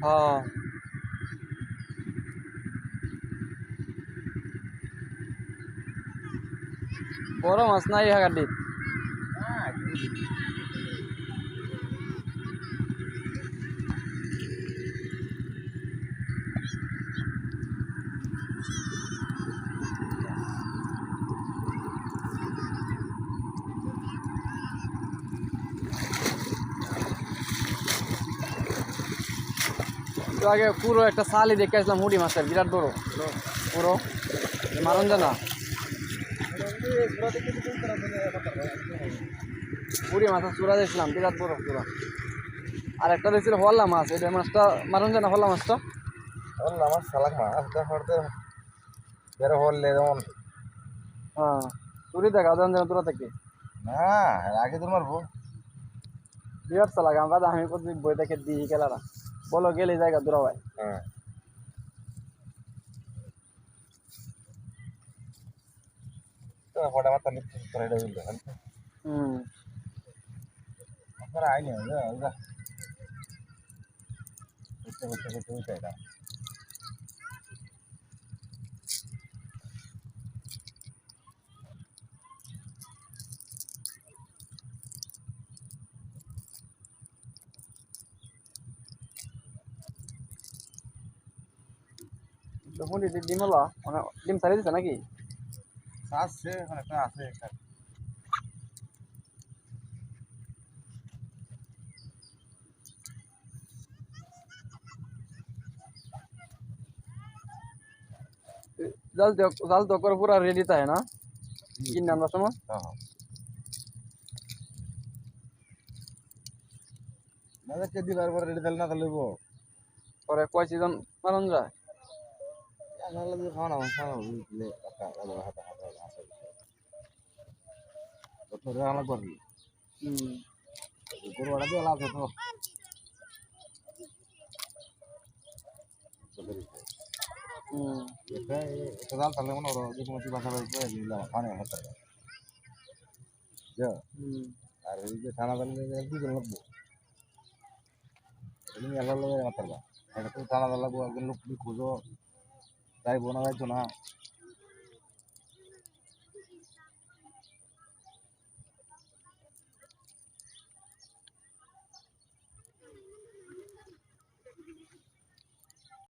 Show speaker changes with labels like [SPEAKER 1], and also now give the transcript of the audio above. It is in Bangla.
[SPEAKER 1] হ্যাঁ বড় মাছ নাই গাড়ি আগে পুরো একটা সালি দেখে আসলাম মুড়ি মাছের বিরাট বড় পুরো মারণ জানা মুড়ি মাছের চূড়া দেখছিলাম বিরাট বড় চূড়া আর একটা দেখছিল হল্লা মাছ এই মাছটা মারণ জানা হল্লা মাছটা
[SPEAKER 2] আমার সালাক মাছ হরতে বের হলে যেমন
[SPEAKER 1] হ্যাঁ চুরি দেখা জান জানা তোরা থেকে
[SPEAKER 2] না আগে তোর মারবো
[SPEAKER 1] বিরাট চালাক আমরা আমি প্রতিদিন বই দেখে দিই গেলারা বলো গেলে জায়গা দূরা ভাই
[SPEAKER 2] হ্যাঁ তো ফটা মাথা নিতে তোর এটা বলতে আপনারা আইনি যা করতে করতে করতে ওইটা এটা
[SPEAKER 1] তখন ডিম হলো মানে ডিম ছাড়িয়ে দিচ্ছে নাকি
[SPEAKER 2] আছে এখন একটা আছে একটা
[SPEAKER 1] জাল তো করে পুরা রেডি তাই না কিনে আনবার সময়
[SPEAKER 2] হ্যাঁ না কে দিবার পরে রেডি তাহলে না তাহলে
[SPEAKER 1] পরে কয় সিজন মারণ যায়
[SPEAKER 2] নাহলে যদি খাওয়া না খাওয়া বুঝলে একটা হাতে হাতে হাতে তো রে আমার করবি গরু ওটা দিয়ে লাভ হতো এটা এটা জাল তাহলে মনে করো যে কোনো বাসা বাড়িতে দিলাম খাওয়া হতো আর এই যে থানা দালে দুজন লাগবো তুমি এলার লগে মাতারবা এটা তো থানা দাল লাগবো একজন লোক খুঁজো যাইবো না যাইতো না